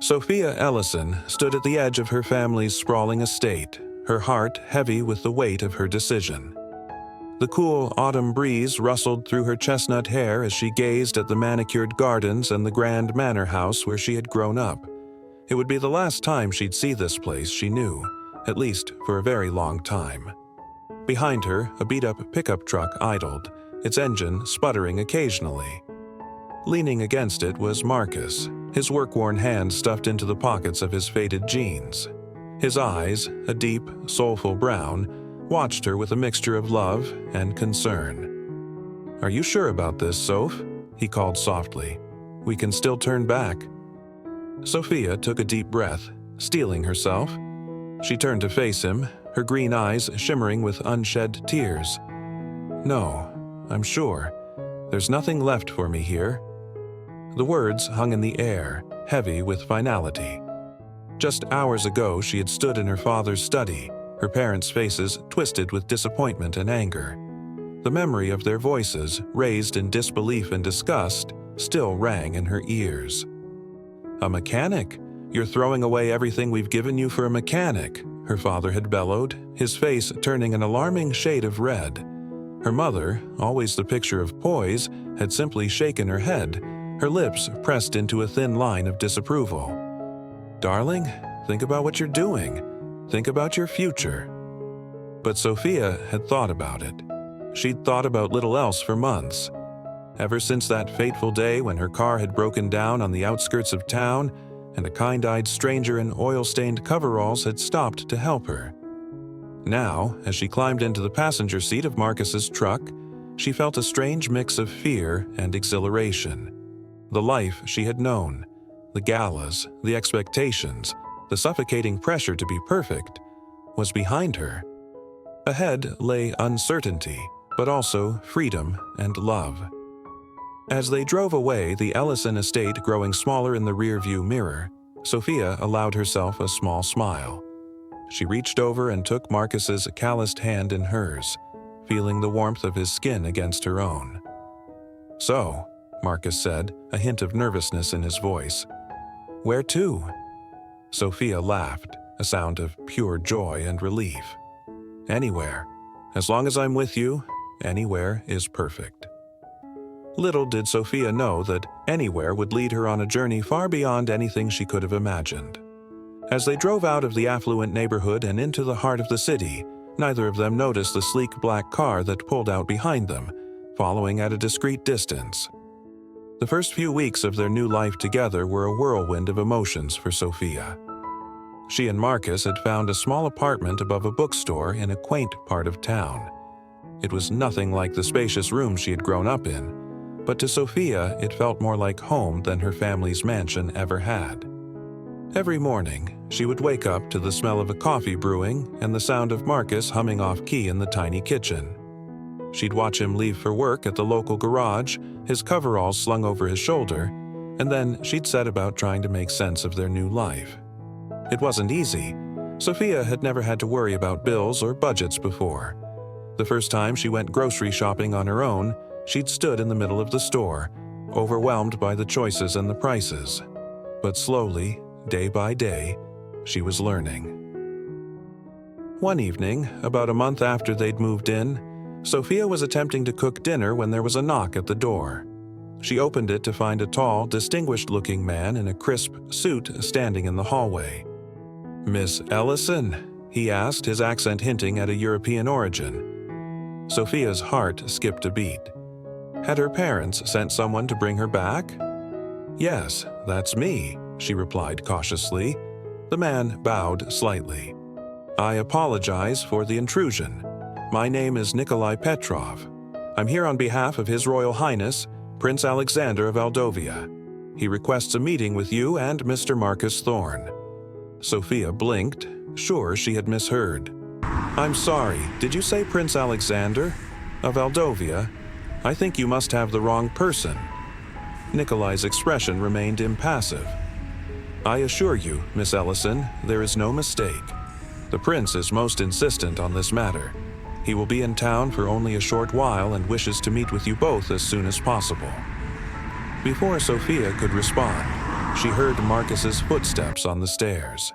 Sophia Ellison stood at the edge of her family's sprawling estate, her heart heavy with the weight of her decision. The cool autumn breeze rustled through her chestnut hair as she gazed at the manicured gardens and the grand manor house where she had grown up. It would be the last time she'd see this place, she knew, at least for a very long time. Behind her, a beat-up pickup truck idled, its engine sputtering occasionally. Leaning against it was Marcus, his work-worn hands stuffed into the pockets of his faded jeans. His eyes, a deep, soulful brown, watched her with a mixture of love and concern. "Are you sure about this, Soph?" he called softly. "We can still turn back." Sophia took a deep breath, steeling herself. She turned to face him, her green eyes shimmering with unshed tears. "No, I'm sure. There's nothing left for me here." The words hung in the air, heavy with finality. Just hours ago, she had stood in her father's study, her parents' faces twisted with disappointment and anger. The memory of their voices, raised in disbelief and disgust, still rang in her ears. "A mechanic? You're throwing away everything we've given you for a mechanic," her father had bellowed, his face turning an alarming shade of red. Her mother, always the picture of poise, had simply shaken her head, her lips pressed into a thin line of disapproval. "Darling, think about what you're doing. Think about your future." But Sophia had thought about it. She'd thought about little else for months. Ever since that fateful day when her car had broken down on the outskirts of town and a kind-eyed stranger in oil-stained coveralls had stopped to help her. Now, as she climbed into the passenger seat of Marcus's truck, she felt a strange mix of fear and exhilaration. The life she had known, the galas, the expectations, the suffocating pressure to be perfect, was behind her. Ahead lay uncertainty, but also freedom and love. As they drove away, the Ellison estate growing smaller in the rearview mirror, Sophia allowed herself a small smile. She reached over and took Marcus's calloused hand in hers, feeling the warmth of his skin against her own. "So," Marcus said, a hint of nervousness in his voice. "Where to?" Sophia laughed, a sound of pure joy and relief. "Anywhere. As long as I'm with you, anywhere is perfect." Little did Sophia know that anywhere would lead her on a journey far beyond anything she could have imagined. As they drove out of the affluent neighborhood and into the heart of the city, neither of them noticed the sleek black car that pulled out behind them, following at a discreet distance. The first few weeks of their new life together were a whirlwind of emotions for Sophia. She and Marcus had found a small apartment above a bookstore in a quaint part of town. It was nothing like the spacious room she had grown up in, but to Sophia it felt more like home than her family's mansion ever had. Every morning, she would wake up to the smell of a coffee brewing and the sound of Marcus humming off-key in the tiny kitchen. She'd watch him leave for work at the local garage, his coveralls slung over his shoulder, and then she'd set about trying to make sense of their new life. It wasn't easy. Sophia had never had to worry about bills or budgets before. The first time she went grocery shopping on her own, she'd stood in the middle of the store, overwhelmed by the choices and the prices. But slowly, day by day, she was learning. One evening, about a month after they'd moved in, Sophia was attempting to cook dinner when there was a knock at the door. She opened it to find a tall, distinguished-looking man in a crisp suit standing in the hallway. "Miss Ellison?" he asked, his accent hinting at a European origin. Sophia's heart skipped a beat. Had her parents sent someone to bring her back? "Yes, that's me," she replied cautiously. The man bowed slightly. "I apologize for the intrusion. My name is Nikolai Petrov. I'm here on behalf of His Royal Highness, Prince Alexander of Aldovia. He requests a meeting with you and Mr. Marcus Thorne." Sophia blinked, sure she had misheard. "I'm sorry, did you say Prince Alexander? Of Aldovia? I think you must have the wrong person." Nikolai's expression remained impassive. "I assure you, Miss Ellison, there is no mistake. The prince is most insistent on this matter. He will be in town for only a short while and wishes to meet with you both as soon as possible." Before Sophia could respond, she heard Marcus's footsteps on the stairs.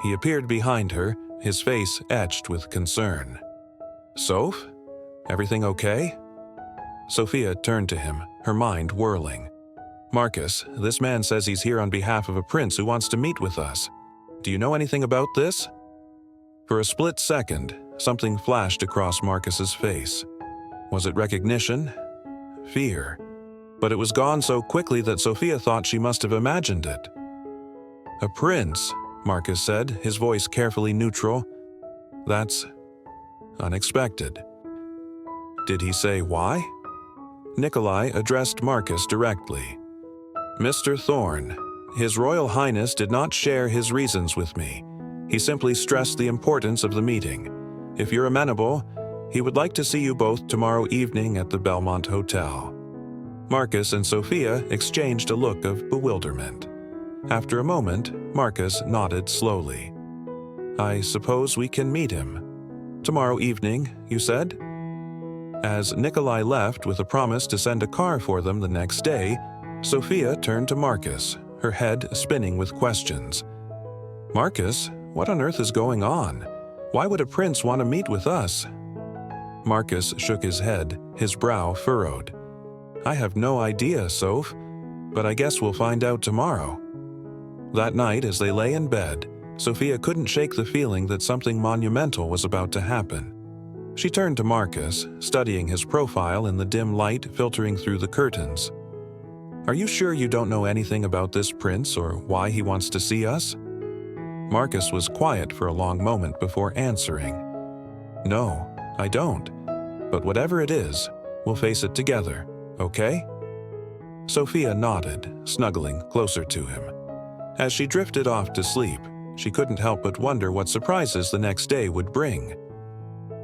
He appeared behind her, his face etched with concern. "Soph? Everything okay?" Sophia turned to him, her mind whirling. "Marcus, this man says he's here on behalf of a prince who wants to meet with us. Do you know anything about this?" For a split second, something flashed across Marcus's face. Was it recognition? Fear? But it was gone so quickly that Sophia thought she must have imagined it. "A prince," Marcus said, his voice carefully neutral. "That's unexpected." Did he say why? Nikolai addressed Marcus directly. "Mr. Thorne, His Royal Highness did not share his reasons with me. He simply stressed the importance of the meeting. If you're amenable, he would like to see you both tomorrow evening at the Belmont Hotel." Marcus and Sophia exchanged a look of bewilderment. After a moment, Marcus nodded slowly. "I suppose we can meet him. Tomorrow evening, you said?" As Nikolai left with a promise to send a car for them the next day, Sophia turned to Marcus, her head spinning with questions. "Marcus, what on earth is going on? Why would a prince want to meet with us?" Marcus shook his head, his brow furrowed. "I have no idea, Soph, but I guess we'll find out tomorrow." That night, as they lay in bed, Sophia couldn't shake the feeling that something monumental was about to happen. She turned to Marcus, studying his profile in the dim light filtering through the curtains. "Are you sure you don't know anything about this prince or why he wants to see us?" Marcus was quiet for a long moment before answering. "No, I don't. But whatever it is, we'll face it together, okay?" Sophia nodded, snuggling closer to him. As she drifted off to sleep, she couldn't help but wonder what surprises the next day would bring.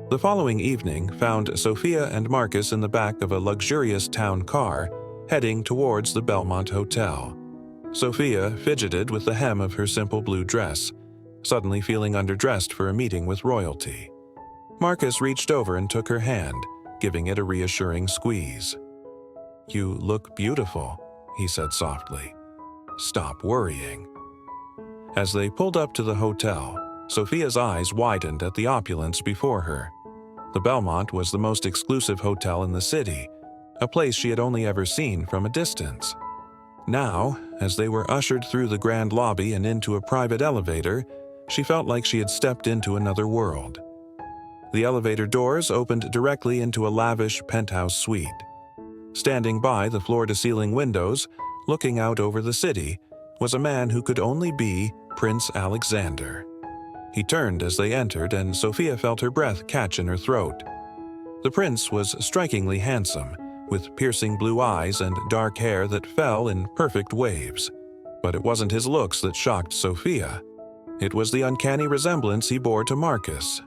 The following evening found Sophia and Marcus in the back of a luxurious town car, heading towards the Belmont Hotel. Sophia fidgeted with the hem of her simple blue dress, suddenly feeling underdressed for a meeting with royalty. Marcus reached over and took her hand, giving it a reassuring squeeze. "You look beautiful," he said softly. "Stop worrying." As they pulled up to the hotel, Sophia's eyes widened at the opulence before her. The Belmont was the most exclusive hotel in the city, a place she had only ever seen from a distance. Now, as they were ushered through the grand lobby and into a private elevator, she felt like she had stepped into another world. The elevator doors opened directly into a lavish penthouse suite. Standing by the floor-to-ceiling windows, looking out over the city, was a man who could only be Prince Alexander. He turned as they entered, and Sophia felt her breath catch in her throat. The prince was strikingly handsome, with piercing blue eyes and dark hair that fell in perfect waves. But it wasn't his looks that shocked Sophia. It was the uncanny resemblance he bore to Marcus.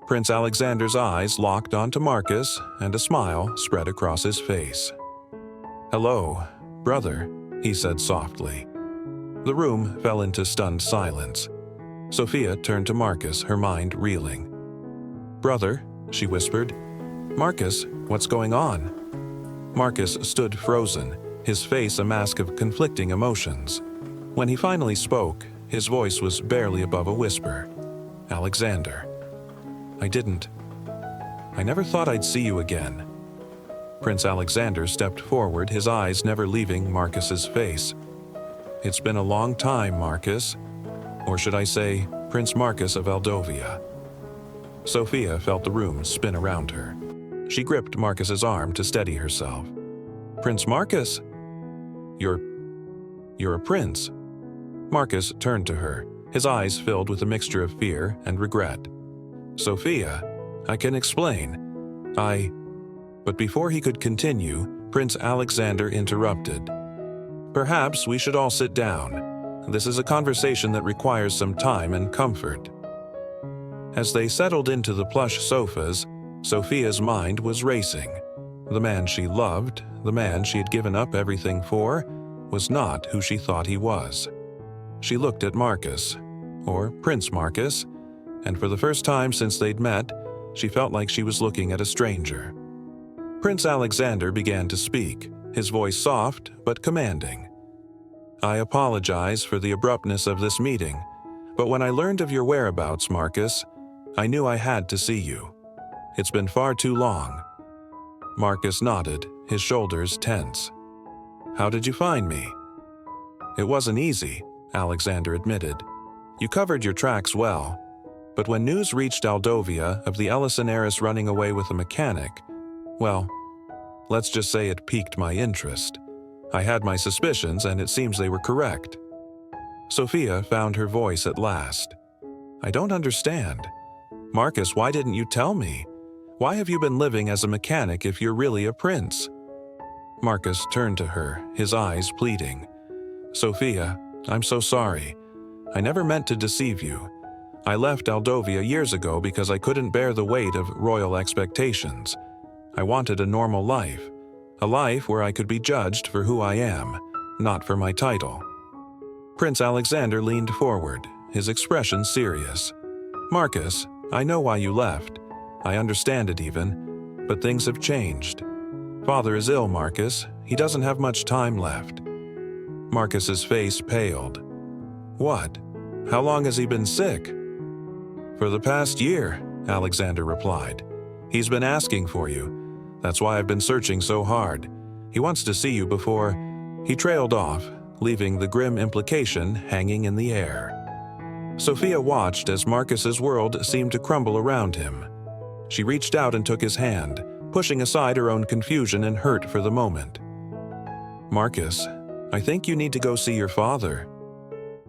Prince Alexander's eyes locked onto Marcus, and a smile spread across his face. "Hello, brother," he said softly. The room fell into stunned silence. Sophia turned to Marcus, her mind reeling. "Brother," she whispered. "Marcus, what's going on?" Marcus stood frozen, his face a mask of conflicting emotions. When he finally spoke, his voice was barely above a whisper. "Alexander, I never thought I'd see you again." Prince Alexander stepped forward, his eyes never leaving Marcus's face. "It's been a long time, Marcus. Or should I say, Prince Marcus of Eldovia." Sophia felt the room spin around her. She gripped Marcus's arm to steady herself. "Prince Marcus? You're a prince." Marcus turned to her, his eyes filled with a mixture of fear and regret. "Sophia, I can explain. But before he could continue, Prince Alexander interrupted. "Perhaps we should all sit down. This is a conversation that requires some time and comfort." As they settled into the plush sofas, Sophia's mind was racing. The man she loved, the man she had given up everything for, was not who she thought he was. She looked at Marcus, or Prince Marcus, and for the first time since they'd met, she felt like she was looking at a stranger. Prince Alexander began to speak, his voice soft but commanding. I apologize for the abruptness of this meeting, but when I learned of your whereabouts, Marcus, I knew I had to see you. It's been far too long." Marcus nodded, his shoulders tense. "How did you find me?" "It wasn't easy," Alexander admitted. "You covered your tracks well, but when news reached Aldovia of the Ellison heiress running away with a mechanic, well, let's just say it piqued my interest. I had my suspicions, and it seems they were correct." Sophia found her voice at last. "I don't understand. Marcus, why didn't you tell me? Why have you been living as a mechanic if you're really a prince?" Marcus turned to her, his eyes pleading. "Sophia, I'm so sorry. I never meant to deceive you. I left Aldovia years ago because I couldn't bear the weight of royal expectations. I wanted a normal life, a life where I could be judged for who I am, not for my title." Prince Alexander leaned forward, his expression serious. "Marcus, I know why you left. I understand it even, but things have changed. Father is ill, Marcus. He doesn't have much time left." Marcus's face paled. "What? How long has he been sick?" "For the past year," Alexander replied. "He's been asking for you. That's why I've been searching so hard. He wants to see you before—" He trailed off, leaving the grim implication hanging in the air. Sophia watched as Marcus's world seemed to crumble around him. She reached out and took his hand, pushing aside her own confusion and hurt for the moment. "Marcus, I think you need to go see your father."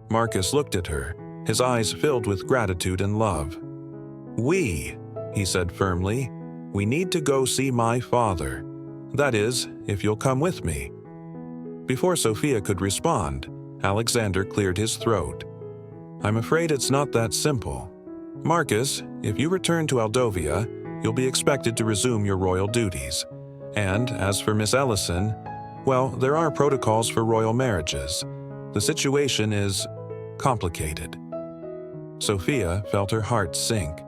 Marcus looked at her, his eyes filled with gratitude and love. He said firmly, "we need to go see my father. That is, if you'll come with me." Before Sophia could respond, Alexander cleared his throat. "I'm afraid it's not that simple. Marcus, if you return to Aldovia, you'll be expected to resume your royal duties. And as for Miss Ellison, well, there are protocols for royal marriages. The situation is complicated." Sophia felt her heart sink.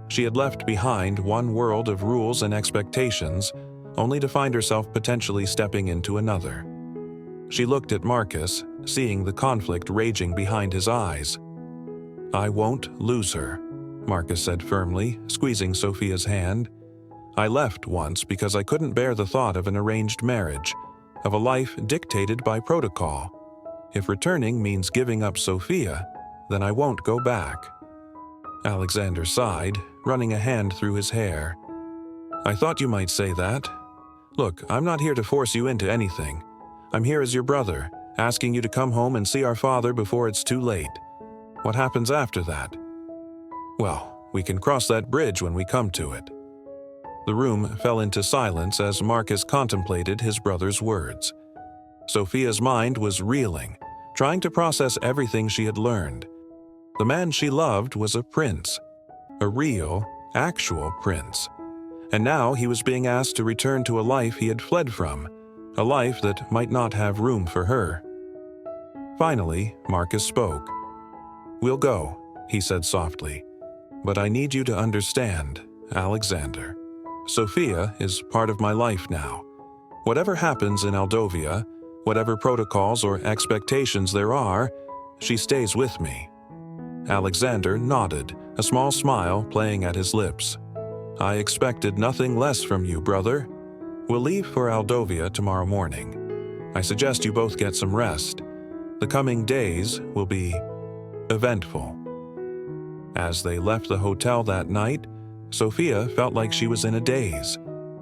She had left behind one world of rules and expectations, only to find herself potentially stepping into another. She looked at Marcus, seeing the conflict raging behind his eyes. "I won't lose her," Marcus said firmly, squeezing Sophia's hand. "I left once because I couldn't bear the thought of an arranged marriage, of a life dictated by protocol. If returning means giving up Sophia, then I won't go back." Alexander sighed, running a hand through his hair. "I thought you might say that. Look, I'm not here to force you into anything. I'm here as your brother, asking you to come home and see our father before it's too late. What happens after that? Well, we can cross that bridge when we come to it." The room fell into silence as Marcus contemplated his brother's words. Sophia's mind was reeling, trying to process everything she had learned. The man she loved was a prince, a real, actual prince. And now he was being asked to return to a life he had fled from, a life that might not have room for her. Finally, Marcus spoke. "We'll go," he said softly. "But I need you to understand, Alexander. Sophia is part of my life now. Whatever happens in Aldovia, whatever protocols or expectations there are, she stays with me." Alexander nodded, a small smile playing at his lips. "I expected nothing less from you, brother. We'll leave for Aldovia tomorrow morning. I suggest you both get some rest. The coming days will be eventful." As they left the hotel that night, Sophia felt like she was in a daze.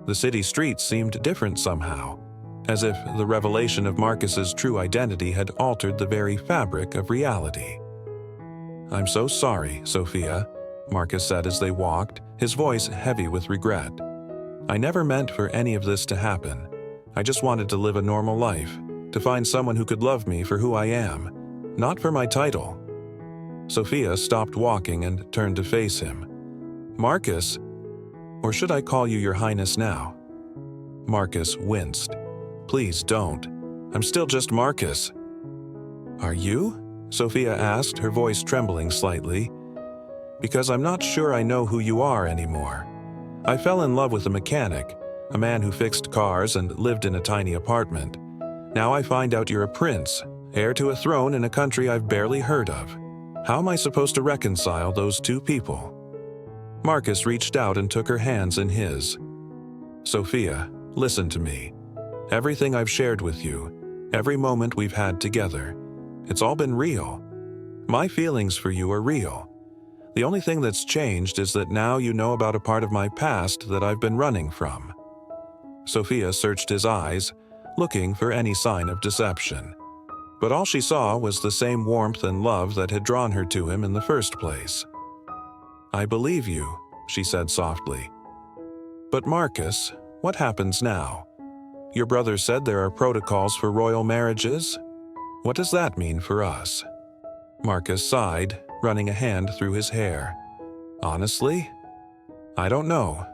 The city streets seemed different somehow, as if the revelation of Marcus's true identity had altered the very fabric of reality. "I'm so sorry, Sophia," Marcus said as they walked, his voice heavy with regret. "I never meant for any of this to happen. I just wanted to live a normal life, to find someone who could love me for who I am, not for my title." Sophia stopped walking and turned to face him. "Marcus, or should I call you Your Highness now?" Marcus winced. "Please don't. I'm still just Marcus." "Are you?" Sophia asked, her voice trembling slightly. "Because I'm not sure I know who you are anymore. I fell in love with a mechanic, a man who fixed cars and lived in a tiny apartment. Now I find out you're a prince, heir to a throne in a country I've barely heard of. How am I supposed to reconcile those two people? Marcus reached out and took her hands in his. Sophia, listen to me. Everything I've shared with you, every moment we've had together, it's all been real. My feelings for you are real. The only thing that's changed is that now you know about a part of my past that I've been running from. Sophia searched his eyes, looking for any sign of deception. But all she saw was the same warmth and love that had drawn her to him in the first place. I believe you, she said softly. But Marcus, what happens now? Your brother said there are protocols for royal marriages. What does that mean for us? Marcus sighed, running a hand through his hair. Honestly, I don't know.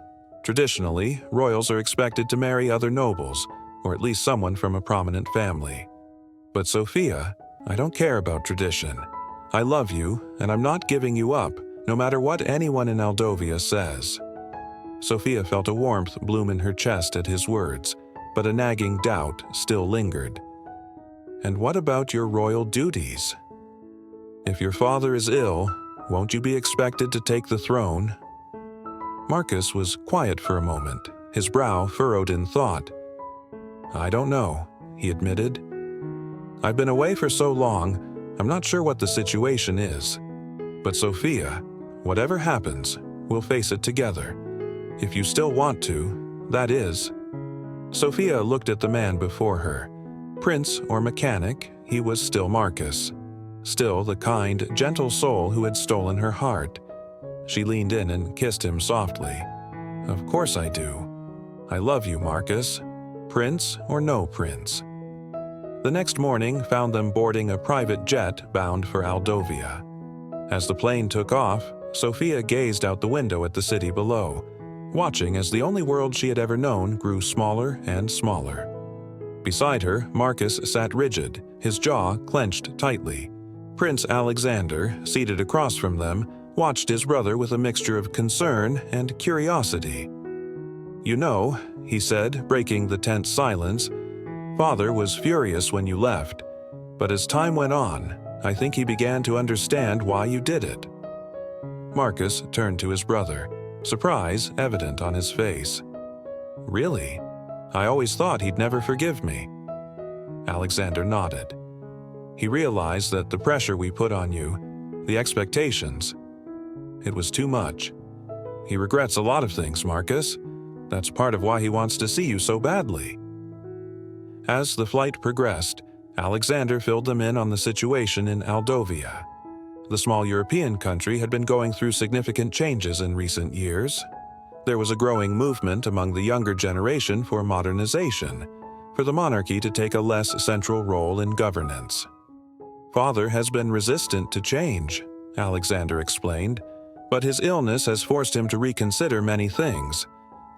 Traditionally, royals are expected to marry other nobles, or at least someone from a prominent family. But Sophia, I don't care about tradition. I love you, and I'm not giving you up, no matter what anyone in Aldovia says. Sophia felt a warmth bloom in her chest at his words, but a nagging doubt still lingered. And what about your royal duties? If your father is ill, won't you be expected to take the throne? Marcus was quiet for a moment, his brow furrowed in thought. I don't know, he admitted. I've been away for so long, I'm not sure what the situation is. But Sophia, whatever happens, we'll face it together. If you still want to, that is. Sophia looked at the man before her. Prince or mechanic, he was still Marcus. Still the kind, gentle soul who had stolen her heart. She leaned in and kissed him softly. Of course I do. I love you, Marcus. Prince or no prince. The next morning found them boarding a private jet bound for Aldovia. As the plane took off, Sophia gazed out the window at the city below, watching as the only world she had ever known grew smaller and smaller. Beside her, Marcus sat rigid, his jaw clenched tightly. Prince Alexander, seated across from them, watched his brother with a mixture of concern and curiosity. You know, he said, breaking the tense silence, Father was furious when you left, but as time went on, I think he began to understand why you did it. Marcus turned to his brother, surprise evident on his face. Really? I always thought he'd never forgive me. Alexander nodded. He realized that the pressure we put on you, the expectations, it was too much. He regrets a lot of things, Marcus. That's part of why he wants to see you so badly. As the flight progressed, Alexander filled them in on the situation in Aldovia. The small European country had been going through significant changes in recent years. There was a growing movement among the younger generation for modernization, for the monarchy to take a less central role in governance. Father has been resistant to change, Alexander explained, but his illness has forced him to reconsider many things.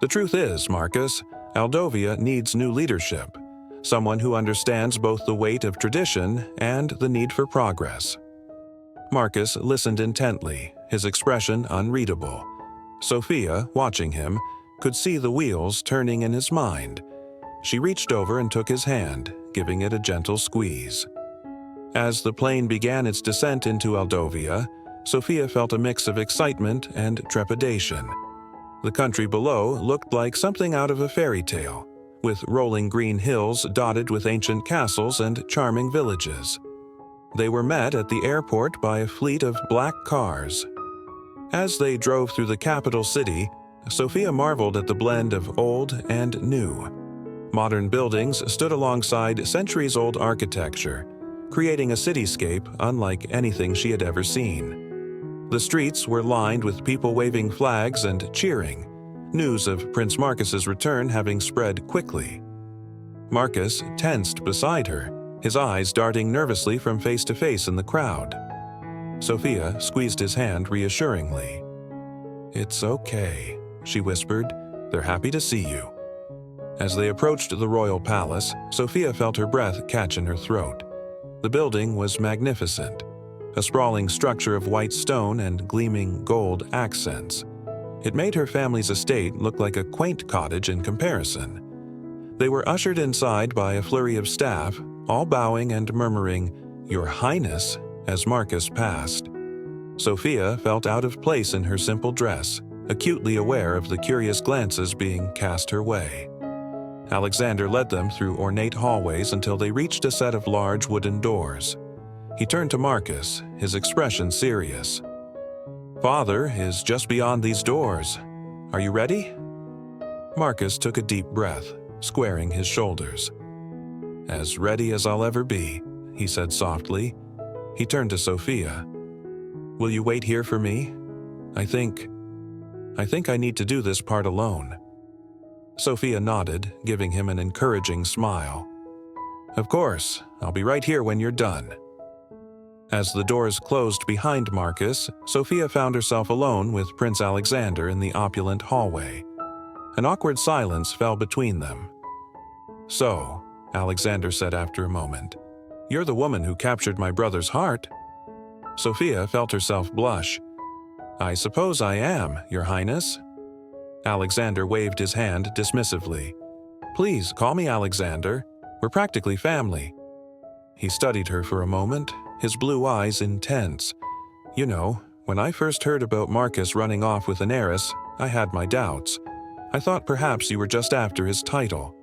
The truth is, Marcus, Aldovia needs new leadership, someone who understands both the weight of tradition and the need for progress. Marcus listened intently, his expression unreadable. Sophia, watching him, could see the wheels turning in his mind. She reached over and took his hand, giving it a gentle squeeze. As the plane began its descent into Aldovia, Sophia felt a mix of excitement and trepidation. The country below looked like something out of a fairy tale, with rolling green hills dotted with ancient castles and charming villages. They were met at the airport by a fleet of black cars. As they drove through the capital city, Sophia marveled at the blend of old and new. Modern buildings stood alongside centuries-old architecture, creating a cityscape unlike anything she had ever seen. The streets were lined with people waving flags and cheering, news of Prince Marcus's return having spread quickly. Marcus tensed beside her, his eyes darting nervously from face to face in the crowd. Sophia squeezed his hand reassuringly. "It's okay," she whispered. "They're happy to see you." As they approached the royal palace, Sophia felt her breath catch in her throat. The building was magnificent, a sprawling structure of white stone and gleaming gold accents. It made her family's estate look like a quaint cottage in comparison. They were ushered inside by a flurry of staff, all bowing and murmuring, "Your Highness," as Marcus passed. Sophia felt out of place in her simple dress, acutely aware of the curious glances being cast her way. Alexander led them through ornate hallways until they reached a set of large wooden doors. He turned to Marcus, his expression serious. "Father is just beyond these doors. Are you ready?" Marcus took a deep breath, squaring his shoulders. "As ready as I'll ever be," he said softly. He turned to Sophia. "Will you wait here for me? I think I need to do this part alone." Sophia nodded, giving him an encouraging smile. "Of course, I'll be right here when you're done." As the doors closed behind Marcus, Sophia found herself alone with Prince Alexander in the opulent hallway. An awkward silence fell between them. "So," Alexander said after a moment, "you're the woman who captured my brother's heart?" Sophia felt herself blush. "I suppose I am, Your Highness." Alexander waved his hand dismissively. "Please call me Alexander. We're practically family." He studied her for a moment, his blue eyes intense. "You know, when I first heard about Marcus running off with an heiress, I had my doubts. I thought perhaps you were just after his title."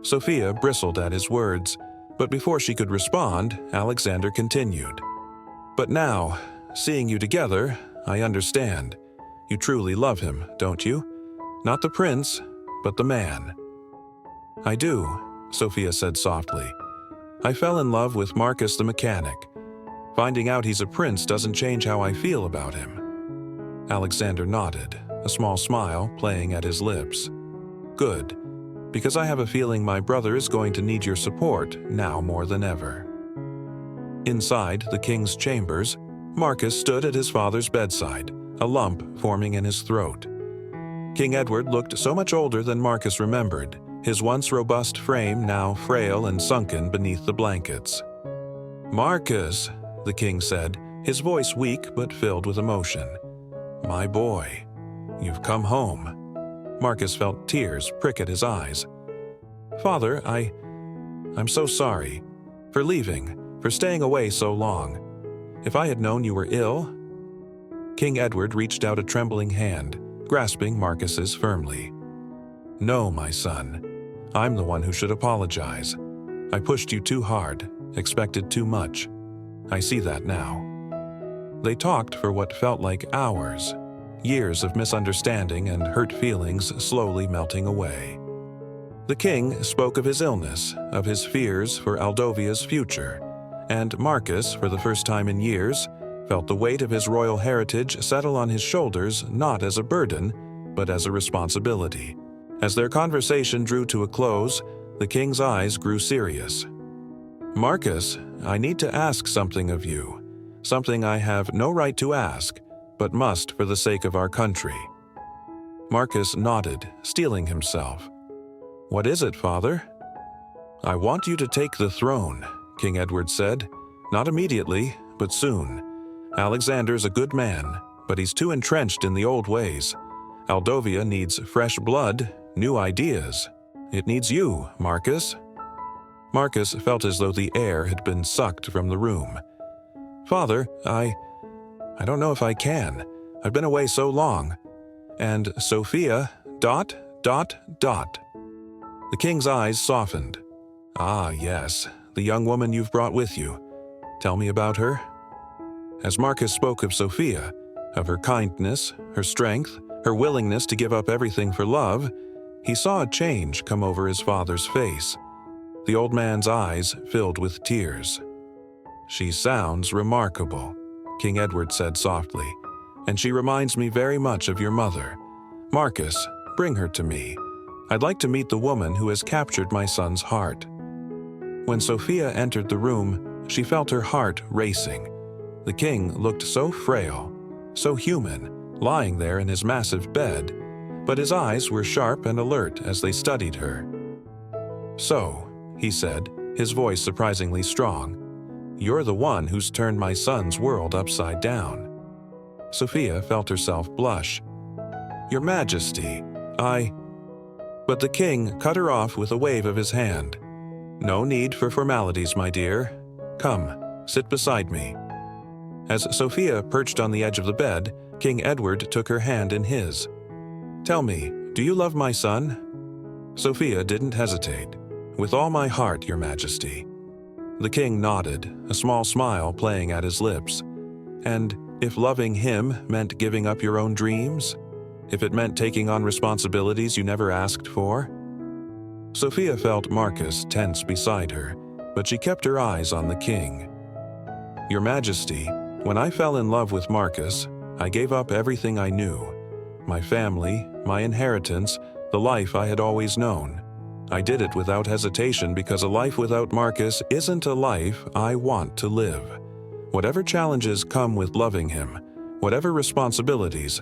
Sophia bristled at his words, but before she could respond, Alexander continued. "But now, seeing you together, I understand. You truly love him, don't you? Not the prince, but the man." "I do," Sophia said softly. "I fell in love with Marcus the mechanic. Finding out he's a prince doesn't change how I feel about him." Alexander nodded, a small smile playing at his lips. "Good, because I have a feeling my brother is going to need your support now more than ever." Inside the king's chambers, Marcus stood at his father's bedside, a lump forming in his throat. King Edward looked so much older than Marcus remembered, his once robust frame now frail and sunken beneath the blankets. "Marcus," the king said, his voice weak but filled with emotion. "My boy, you've come home." Marcus felt tears prick at his eyes. "Father, I'm so sorry. For leaving, for staying away so long. If I had known you were ill..." King Edward reached out a trembling hand, grasping Marcus's firmly. "No, my son. I'm the one who should apologize. I pushed you too hard, expected too much. I see that now." They talked for what felt like hours, years of misunderstanding and hurt feelings slowly melting away. The king spoke of his illness, of his fears for Aldovia's future, and Marcus, for the first time in years, felt the weight of his royal heritage settle on his shoulders not as a burden, but as a responsibility. As their conversation drew to a close, the king's eyes grew serious. "Marcus, I need to ask something of you, something I have no right to ask, but must for the sake of our country." Marcus nodded, steeling himself. "What is it, father?" "I want you to take the throne," King Edward said. "Not immediately, but soon. Alexander's a good man, but he's too entrenched in the old ways. Aldovia needs fresh blood, new ideas. It needs you, Marcus." Marcus felt as though the air had been sucked from the room. "Father, I don't know if I can. I've been away so long. And Sophia, ... The king's eyes softened. "Ah, yes, the young woman you've brought with you. Tell me about her." As Marcus spoke of Sophia, of her kindness, her strength, her willingness to give up everything for love, he saw a change come over his father's face. The old man's eyes filled with tears. "She sounds remarkable," King Edward said softly, "and she reminds me very much of your mother. Marcus, bring her to me. I'd like to meet the woman who has captured my son's heart." When Sophia entered the room, she felt her heart racing. The king looked so frail, so human, lying there in his massive bed, but his eyes were sharp and alert as they studied her. "So," he said, his voice surprisingly strong, "you're the one who's turned my son's world upside down." Sophia felt herself blush. "Your Majesty, But the king cut her off with a wave of his hand. "No need for formalities, my dear. Come, Sit beside me." As Sophia perched on the edge of the bed, King Edward took her hand in his. "Tell me, do you love my son?" Sophia didn't hesitate. "With all my heart, Your Majesty." The king nodded, a small smile playing at his lips. "And if loving him meant giving up your own dreams? If it meant taking on responsibilities you never asked for?" Sophia felt Marcus tense beside her, but she kept her eyes on the king. "Your Majesty, when I fell in love with Marcus, I gave up everything I knew. My family, my inheritance, the life I had always known. I did it without hesitation because a life without Marcus isn't a life I want to live. Whatever challenges come with loving him, whatever responsibilities,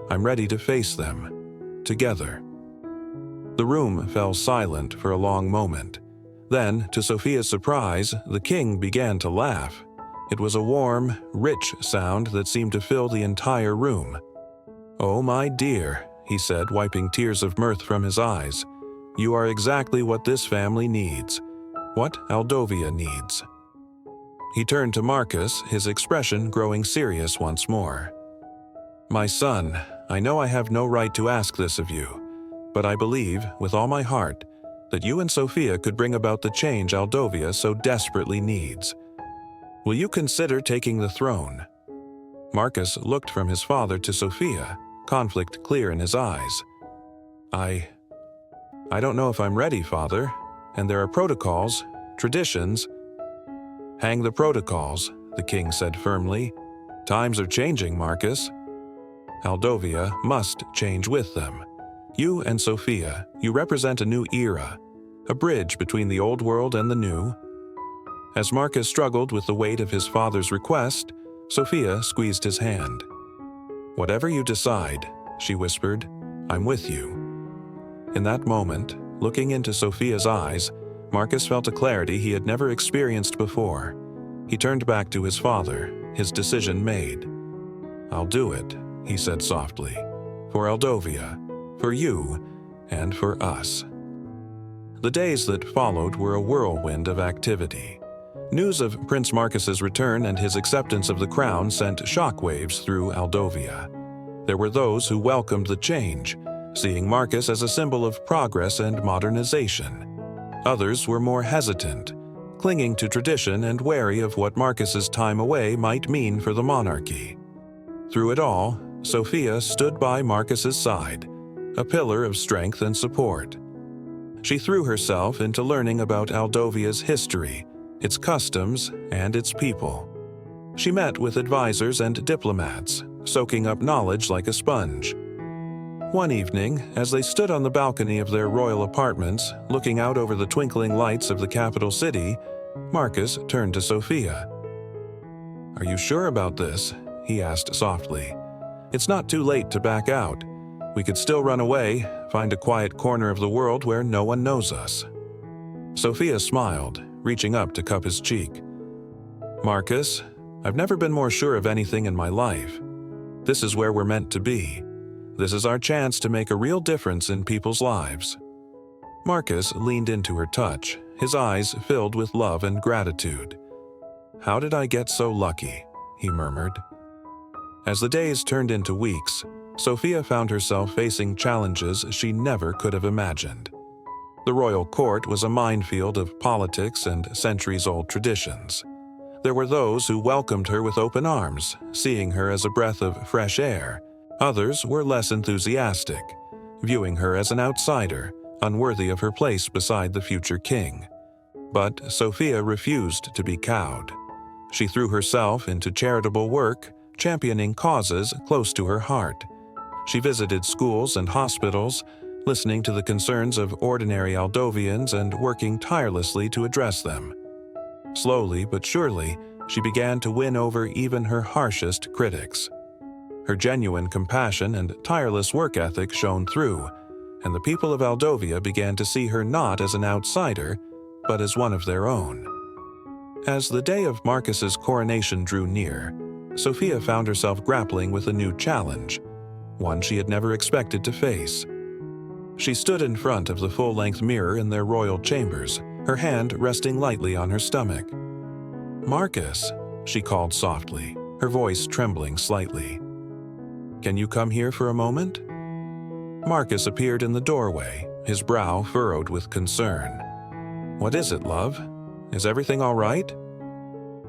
I'm ready to face them, together." The room fell silent for a long moment. Then, to Sophia's surprise, the king began to laugh. It was a warm, rich sound that seemed to fill the entire room. "Oh, my dear," he said, wiping tears of mirth from his eyes. "You are exactly what this family needs, what Aldovia needs." He turned to Marcus, his expression growing serious once more. "My son, I know I have no right to ask this of you, but I believe, with all my heart, that you and Sophia could bring about the change Aldovia so desperately needs. Will you consider taking the throne?" Marcus looked from his father to Sophia, conflict clear in his eyes. I don't know if I'm ready, Father, and there are protocols, traditions." "Hang the protocols," the king said firmly. "Times are changing, Marcus. Aldovia must change with them. You and Sophia, you represent a new era, a bridge between the old world and the new." As Marcus struggled with the weight of his father's request, Sophia squeezed his hand. "Whatever you decide," she whispered, "I'm with you." In that moment, looking into Sophia's eyes, Marcus felt a clarity he had never experienced before. He turned back to his father, his decision made. "I'll do it," he said softly, "for Aldovia, for you, and for us." The days that followed were a whirlwind of activity. News of Prince Marcus's return and his acceptance of the crown sent shockwaves through Aldovia. There were those who welcomed the change, seeing Marcus as a symbol of progress and modernization. Others were more hesitant, clinging to tradition and wary of what Marcus's time away might mean for the monarchy. Through it all, Sophia stood by Marcus's side, a pillar of strength and support. She threw herself into learning about Aldovia's history, its customs, and its people. She met with advisors and diplomats, soaking up knowledge like a sponge. One evening, as they stood on the balcony of their royal apartments, looking out over the twinkling lights of the capital city, Marcus turned to Sophia. "Are you sure about this?" he asked softly. "It's not too late to back out. We could still run away, find a quiet corner of the world where no one knows us." Sophia smiled, reaching up to cup his cheek. "Marcus, I've never been more sure of anything in my life. This is where we're meant to be. This is our chance to make a real difference in people's lives." Marcus leaned into her touch, his eyes filled with love and gratitude. "How did I get so lucky?" he murmured. As the days turned into weeks, Sophia found herself facing challenges she never could have imagined. The royal court was a minefield of politics and centuries-old traditions. There were those who welcomed her with open arms, seeing her as a breath of fresh air. Others were less enthusiastic, viewing her as an outsider, unworthy of her place beside the future king. But Sophia refused to be cowed. She threw herself into charitable work, championing causes close to her heart. She visited schools and hospitals, listening to the concerns of ordinary Aldovians and working tirelessly to address them. Slowly but surely, she began to win over even her harshest critics. Her genuine compassion and tireless work ethic shone through, and the people of Aldovia began to see her not as an outsider, but as one of their own. As the day of Marcus's coronation drew near, Sophia found herself grappling with a new challenge, one she had never expected to face. She stood in front of the full-length mirror in their royal chambers, her hand resting lightly on her stomach. "Marcus," she called softly, her voice trembling slightly. "Can you come here for a moment?" Marcus appeared in the doorway, his brow furrowed with concern. "What is it, love? Is everything all right?"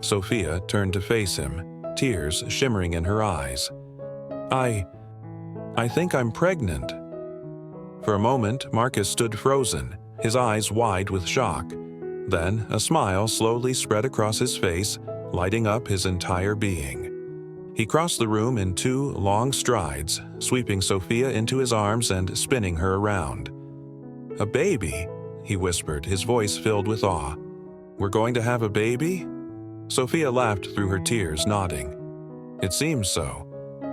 Sophia turned to face him, tears shimmering in her eyes. I think I'm pregnant." For a moment, Marcus stood frozen, his eyes wide with shock. Then a smile slowly spread across his face, lighting up his entire being. He crossed the room in 2 long strides, sweeping Sophia into his arms and spinning her around. "A baby?" he whispered, his voice filled with awe. "We're going to have a baby?" Sophia laughed through her tears, nodding. "It seems so.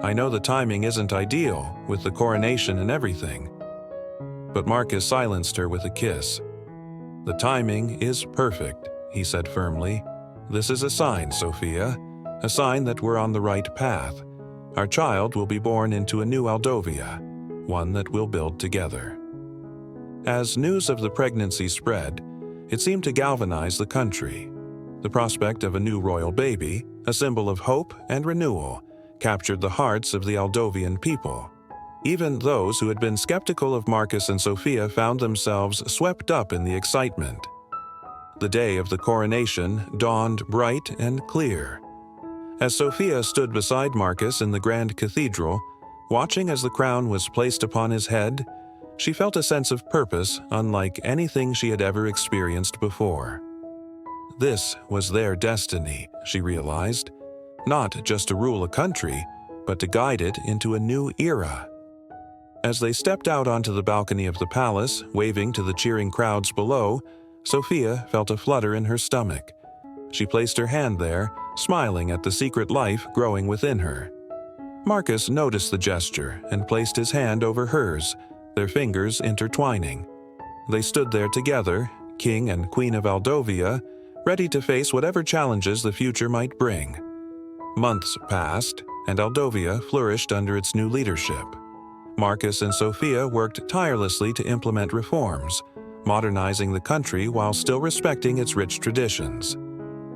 I know the timing isn't ideal, with the coronation and everything." But Marcus silenced her with a kiss. "The timing is perfect," he said firmly. "This is a sign, Sophia, a sign that we're on the right path. Our child will be born into a new Aldovia, one that we'll build together." As news of the pregnancy spread, it seemed to galvanize the country. The prospect of a new royal baby, a symbol of hope and renewal, captured the hearts of the Aldovian people. Even those who had been skeptical of Marcus and Sophia found themselves swept up in the excitement. The day of the coronation dawned bright and clear. As Sophia stood beside Marcus in the grand cathedral, watching as the crown was placed upon his head, she felt a sense of purpose unlike anything she had ever experienced before. This was their destiny, she realized, not just to rule a country, but to guide it into a new era. As they stepped out onto the balcony of the palace, waving to the cheering crowds below, Sophia felt a flutter in her stomach. She placed her hand there, smiling at the secret life growing within her. Marcus noticed the gesture and placed his hand over hers, their fingers intertwining. They stood there together, King and Queen of Aldovia, ready to face whatever challenges the future might bring. Months passed, and Aldovia flourished under its new leadership. Marcus and Sophia worked tirelessly to implement reforms, modernizing the country while still respecting its rich traditions.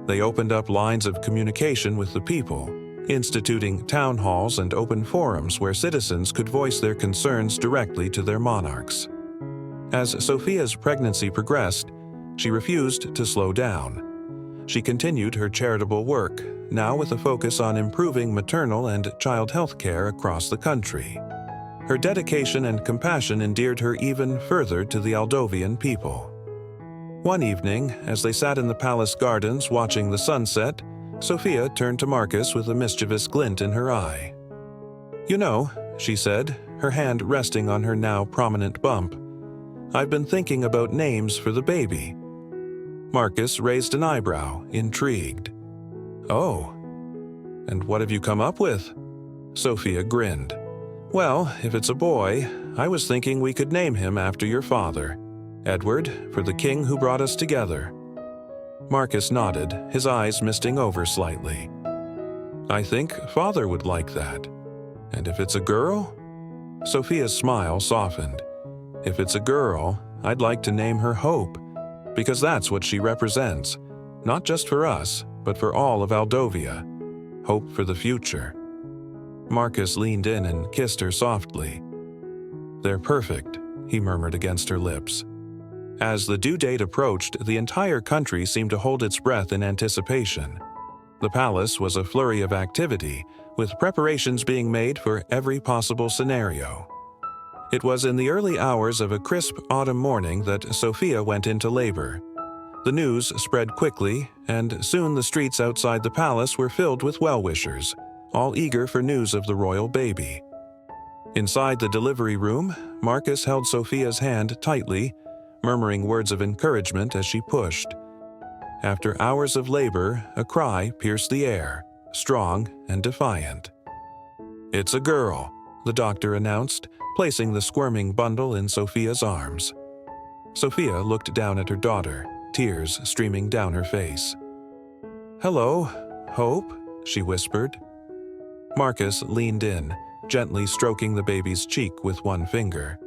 They opened up lines of communication with the people, instituting town halls and open forums where citizens could voice their concerns directly to their monarchs. As Sophia's pregnancy progressed, she refused to slow down. She continued her charitable work, now with a focus on improving maternal and child health care across the country. Her dedication and compassion endeared her even further to the Aldovian people. One evening, as they sat in the palace gardens watching the sunset, Sophia turned to Marcus with a mischievous glint in her eye. "You know," she said, her hand resting on her now prominent bump, "I've been thinking about names for the baby." Marcus raised an eyebrow, intrigued. "Oh, and what have you come up with?" Sophia grinned. "Well, if it's a boy, I was thinking we could name him after your father, Edward, for the king who brought us together." Marcus nodded, his eyes misting over slightly. "I think father would like that. And if it's a girl?" Sophia's smile softened. "If it's a girl, I'd like to name her Hope, because that's what she represents, not just for us, but for all of Aldovia. Hope for the future." Marcus leaned in and kissed her softly. "They're perfect," he murmured against her lips. As the due date approached, the entire country seemed to hold its breath in anticipation. The palace was a flurry of activity, with preparations being made for every possible scenario. It was in the early hours of a crisp autumn morning that Sophia went into labor. The news spread quickly, and soon the streets outside the palace were filled with well-wishers, all eager for news of the royal baby. Inside the delivery room, Marcus held Sophia's hand tightly, murmuring words of encouragement as she pushed. After hours of labor, a cry pierced the air, strong and defiant. "It's a girl," the doctor announced, placing the squirming bundle in Sophia's arms. Sophia looked down at her daughter, tears streaming down her face. "Hello, Hope," she whispered. Marcus leaned in, gently stroking the baby's cheek with one finger.